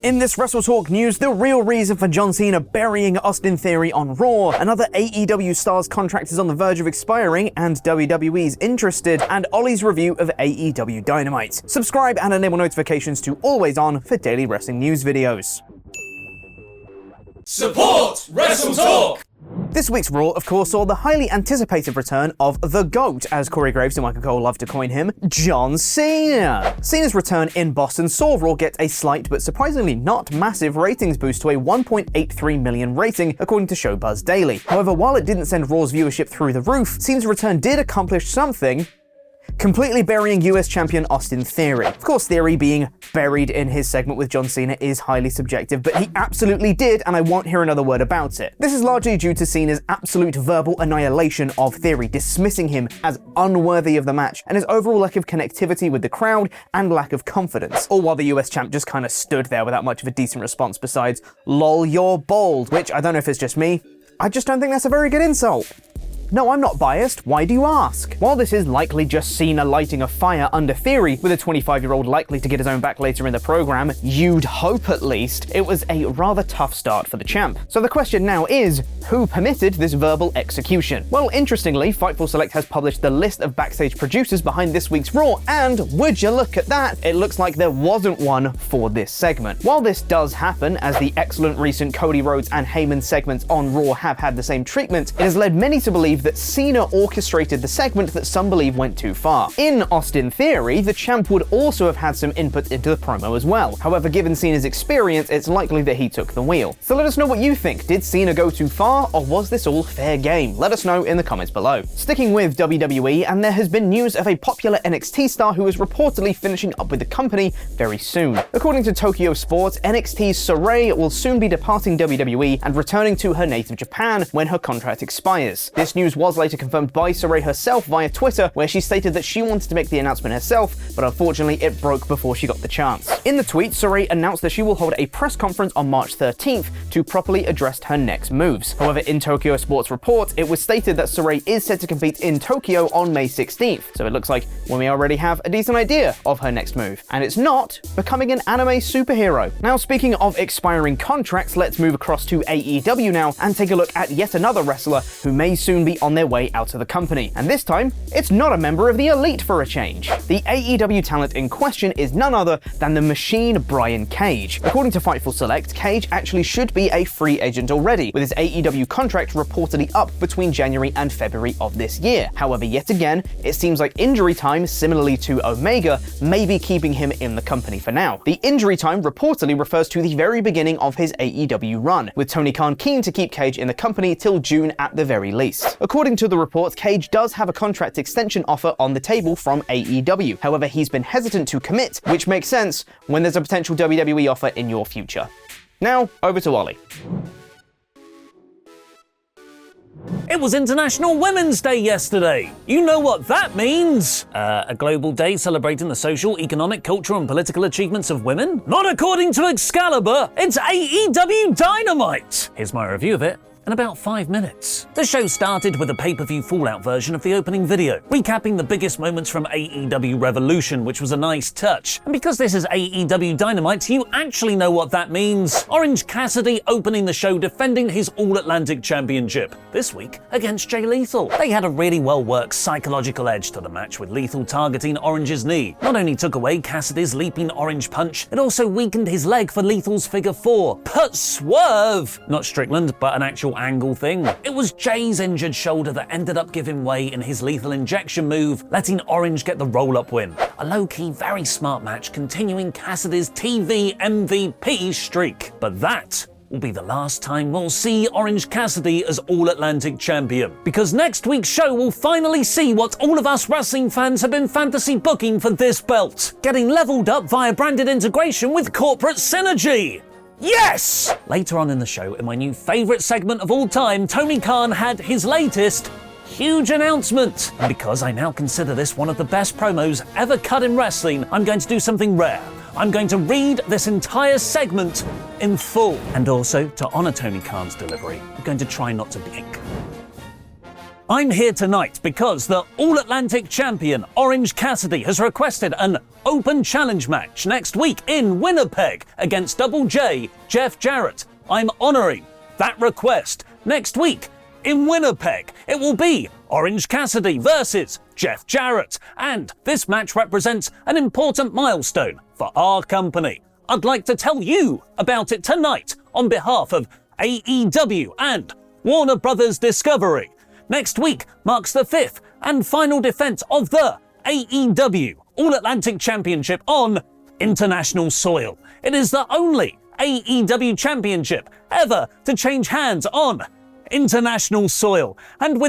In this WrestleTalk news, the real reason for John Cena burying Austin Theory on Raw, another AEW star's contract is on the verge of expiring, and WWE's interested, and Ollie's review of AEW Dynamite. Subscribe and enable notifications to always on for daily wrestling news videos. Support WrestleTalk! This week's Raw, of course, saw the highly anticipated return of the GOAT, as Corey Graves and Michael Cole love to coin him, John Cena. Cena's return in Boston saw Raw get a slight but surprisingly not massive ratings boost to a 1.83 million rating, according to Showbuzz Daily. However, while it didn't send Raw's viewership through the roof, Cena's return did accomplish something: completely burying US champion Austin Theory. Of course, Theory being buried in his segment with John Cena is highly subjective, but he absolutely did, and I won't hear another word about it. This is largely due to Cena's absolute verbal annihilation of Theory, dismissing him as unworthy of the match, and his overall lack of connectivity with the crowd and lack of confidence. All while the US champ just kind of stood there without much of a decent response besides, "Lol, you're bald," which I don't know if it's just me, I just don't think that's a very good insult. No, I'm not biased. Why do you ask? While this is likely just Cena lighting a fire under Theory, with a 25-year-old likely to get his own back later in the program, you'd hope at least, it was a rather tough start for the champ. So the question now is, who permitted this verbal execution? Well, interestingly, Fightful Select has published the list of backstage producers behind this week's Raw, and would you look at that, it looks like there wasn't one for this segment. While this does happen, as the excellent recent Cody Rhodes and Heyman segments on Raw have had the same treatment, it has led many to believe that Cena orchestrated the segment that some believe went too far. In Austin Theory, the champ would also have had some input into the promo as well. However, given Cena's experience, it's likely that he took the wheel. So let us know what you think. Did Cena go too far, or was this all fair game? Let us know in the comments below. Sticking with WWE, and there has been news of a popular NXT star who is reportedly finishing up with the company very soon. According to Tokyo Sports, NXT's Syres will soon be departing WWE and returning to her native Japan when her contract expires. This news was later confirmed by Syres herself via Twitter, where she stated that she wanted to make the announcement herself, but unfortunately it broke before she got the chance. In the tweet, Syres announced that she will hold a press conference on March 13th to properly address her next moves. However, in Tokyo Sports report, it was stated that Syres is set to compete in Tokyo on May 16th, so it looks like we may already have a decent idea of her next move. And it's not becoming an anime superhero. Now, speaking of expiring contracts, let's move across to AEW now and take a look at yet another wrestler who may soon be on their way out of the company. And this time, it's not a member of the Elite for a change. The AEW talent in question is none other than the Machine Brian Cage. According to Fightful Select, Cage actually should be a free agent already, with his AEW contract reportedly up between January and February of this year. However, yet again, it seems like injury time, similarly to Omega, may be keeping him in the company for now. The injury time reportedly refers to the very beginning of his AEW run, with Tony Khan keen to keep Cage in the company till June at the very least. According to the reports, Cage does have a contract extension offer on the table from AEW. However, he's been hesitant to commit, which makes sense when there's a potential WWE offer in your future. Now, over to Ollie. It was International Women's Day yesterday. You know what that means? A global day celebrating the social, economic, cultural and political achievements of women? Not according to Excalibur, it's AEW Dynamite. Here's my review of it in about 5 minutes. The show started with a pay-per-view Fallout version of the opening video, recapping the biggest moments from AEW Revolution, which was a nice touch. And because this is AEW Dynamite, you actually know what that means. Orange Cassidy opening the show defending his All-Atlantic Championship, this week against Jay Lethal. They had a really well-worked psychological edge to the match, with Lethal targeting Orange's knee. Not only took away Cassidy's leaping orange punch, it also weakened his leg for Lethal's figure 4. But swerve! Not Strickland, but an actual angle thing. It was Jay's injured shoulder that ended up giving way in his lethal injection move, letting Orange get the roll-up win. A low-key, very smart match, continuing Cassidy's TV MVP streak. But that will be the last time we'll see Orange Cassidy as All-Atlantic Champion. Because next week's show will finally see what all of us wrestling fans have been fantasy booking for this belt, getting leveled up via branded integration with corporate synergy. Yes! Later on in the show, in my new favourite segment of all time, Tony Khan had his latest huge announcement. And because I now consider this one of the best promos ever cut in wrestling, I'm going to do something rare. I'm going to read this entire segment in full. And also, to honour Tony Khan's delivery, I'm going to try not to blink. I'm here tonight because the All-Atlantic champion Orange Cassidy has requested an open challenge match next week in Winnipeg against Double J, Jeff Jarrett. I'm honouring that request. Next week in Winnipeg, it will be Orange Cassidy versus Jeff Jarrett, and this match represents an important milestone for our company. I'd like to tell you about it tonight on behalf of AEW and Warner Brothers Discovery. Next week marks the 5th and final defense of the AEW All-Atlantic Championship on international soil. It is the only AEW Championship ever to change hands on international soil. And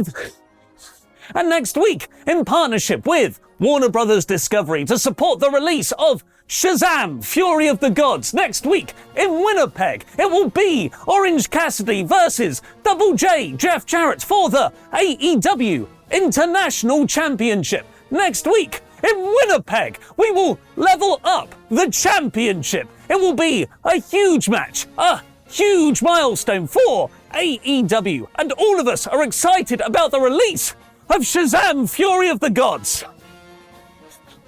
next week, in partnership with Warner Brothers Discovery to support the release of Shazam! Fury of the Gods next week in Winnipeg, it will be Orange Cassidy versus Double J, Jeff Jarrett for the AEW International Championship. Next week in Winnipeg, we will level up the championship. It will be a huge match, a huge milestone for AEW, and all of us are excited about the release of Shazam! Fury of the Gods.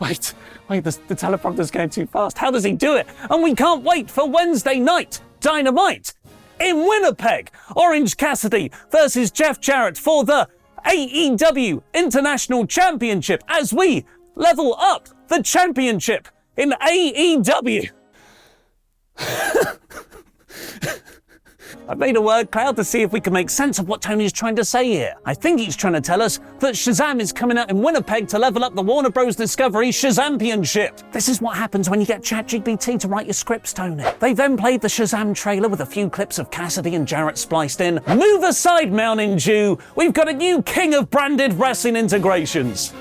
Wait, the teleprompter's going too fast. How does he do it? And we can't wait for Wednesday night Dynamite in Winnipeg. Orange Cassidy versus Jeff Jarrett for the AEW International Championship as we level up the championship in AEW. I made a word cloud to see if we can make sense of what Tony's trying to say here. I think he's trying to tell us that Shazam is coming out in Winnipeg to level up the Warner Bros. Discovery Shazampionship. This is what happens when you get ChatGPT to write your scripts, Tony. They then played the Shazam trailer with a few clips of Cassidy and Jarrett spliced in. Move aside, Mountain Dew. We've got a new king of branded wrestling integrations.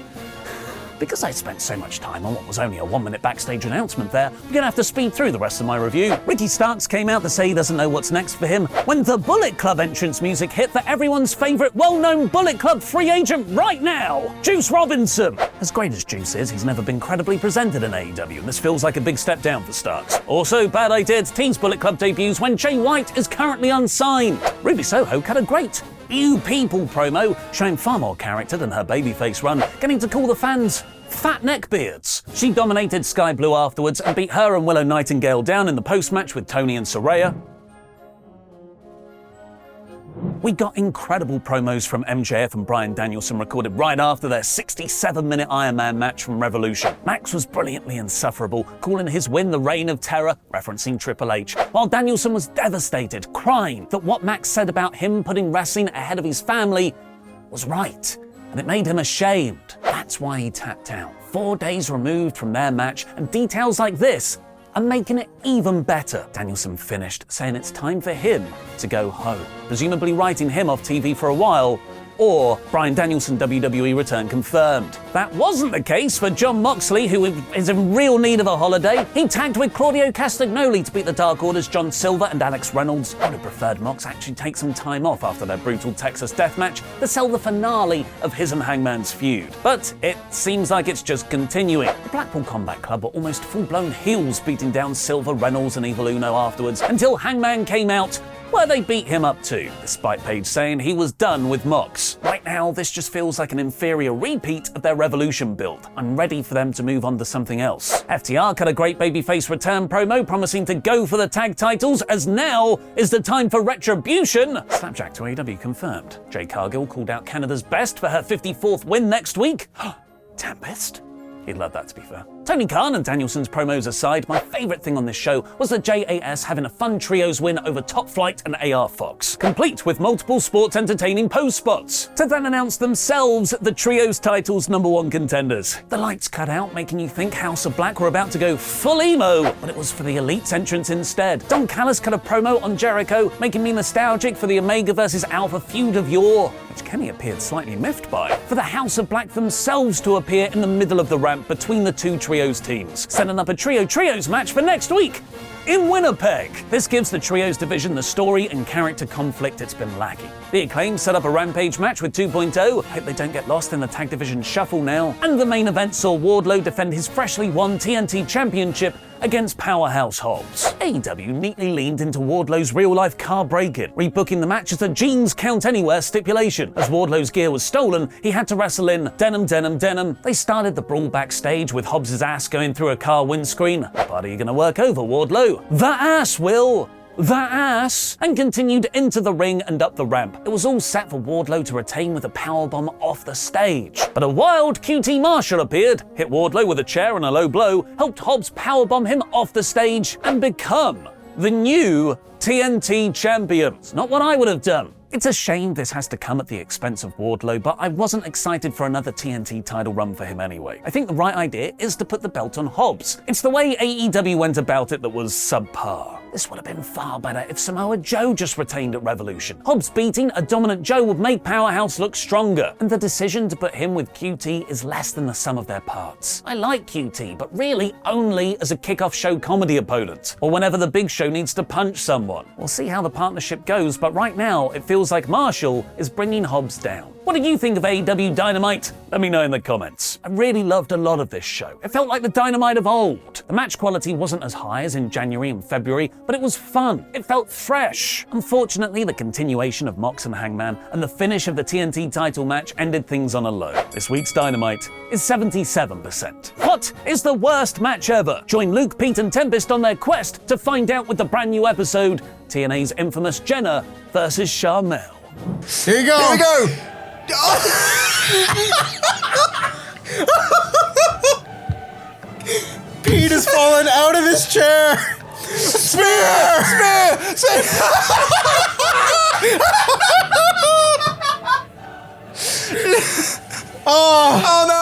Because I spent so much time on what was only a 1-minute backstage announcement there, we're gonna have to speed through the rest of my review. Ricky Starks came out to say he doesn't know what's next for him when the Bullet Club entrance music hit for everyone's favourite well-known Bullet Club free agent right now, Juice Robinson. As great as Juice is, he's never been credibly presented in AEW, and this feels like a big step down for Starks. Also, bad idea to tease Bullet Club debuts when Jay White is currently unsigned. Ruby Soho cut a great You People promo, showing far more character than her babyface run, getting to call the fans fat neckbeards. She dominated Sky Blue afterwards and beat her and Willow Nightingale down in the post-match with Tony and Saraya. We got incredible promos from MJF and Bryan Danielson recorded right after their 67-minute Iron Man match from Revolution. Max was brilliantly insufferable, calling his win the Reign of Terror, referencing Triple H, while Danielson was devastated, crying that what Max said about him putting wrestling ahead of his family was right, and it made him ashamed. That's why he tapped out. 4 days removed from their match, and details like this are making it even better. Danielson finished, saying it's time for him to go home, presumably writing him off TV for a while, or Bryan Danielson WWE return confirmed. That wasn't the case for Jon Moxley, who is in real need of a holiday. He tagged with Claudio Castagnoli to beat the Dark Order's John Silver and Alex Reynolds. I would have preferred Mox actually take some time off after their brutal Texas death match to sell the finale of his and Hangman's feud. But it seems like it's just continuing. The Blackpool Combat Club were almost full-blown heels beating down Silver, Reynolds and Evil Uno afterwards, until Hangman came out, where they beat him up too, despite Paige saying he was done with Mox. Right now, this just feels like an inferior repeat of their Revolution build. I'm ready for them to move on to something else. FTR cut a great babyface return promo promising to go for the tag titles, as now is the time for retribution. Slapjack to AEW confirmed. Jade Cargill called out Canada's Best for her 54th win next week. Tempest? He'd love that, to be fair. Tony Khan and Danielson's promos aside, my favourite thing on this show was the JAS having a fun trios win over Top Flight and AR Fox, complete with multiple sports entertaining pose spots, to then announce themselves the trios title's #1 contenders. The lights cut out, making you think House of Black were about to go full emo, but it was for the Elite's entrance instead. Don Callis cut a promo on Jericho, making me nostalgic for the Omega vs Alpha feud of yore, which Kenny appeared slightly miffed by, for the House of Black themselves to appear in the middle of the ramp between the two trios teams, setting up a trios match for next week in Winnipeg. This gives the trios division the story and character conflict it's been lacking. The Acclaim set up a Rampage match with 2.0, hope they don't get lost in the tag division shuffle now, and the main event saw Wardlow defend his freshly won TNT Championship against Powerhouse Hobbs. AEW neatly leaned into Wardlow's real-life car break-in, rebooking the match as a Jeans Count Anywhere stipulation. As Wardlow's gear was stolen, he had to wrestle in denim, denim, denim. They started the brawl backstage with Hobbs' ass going through a car windscreen. What part are you gonna work over, Wardlow? That ass, Will! That ass! And continued into the ring and up the ramp. It was all set for Wardlow to retain with a powerbomb off the stage. But a wild QT Marshall appeared, hit Wardlow with a chair and a low blow, helped Hobbs powerbomb him off the stage, and become the new TNT champion. It's not what I would have done. It's a shame this has to come at the expense of Wardlow, but I wasn't excited for another TNT title run for him anyway. I think the right idea is to put the belt on Hobbs. It's the way AEW went about it that was subpar. This would have been far better if Samoa Joe just retained at Revolution. Hobbs beating a dominant Joe would make Powerhouse look stronger, and the decision to put him with QT is less than the sum of their parts. I like QT, but really only as a kickoff show comedy opponent, or whenever the Big Show needs to punch someone. We'll see how the partnership goes, but right now it feels like Marshall is bringing Hobbs down. What did you think of AEW Dynamite? Let me know in the comments. I really loved a lot of this show. It felt like the Dynamite of old. The match quality wasn't as high as in January and February, but it was fun. It felt fresh. Unfortunately, the continuation of Mox and Hangman and the finish of the TNT title match ended things on a low. This week's Dynamite is 77%. What is the worst match ever? Join Luke, Pete, and Tempest on their quest to find out with the brand new episode, TNA's infamous Jenna versus Charmel. Here you go. Here we go. Pete has fallen out of his chair. Spear! Spear! Oh no!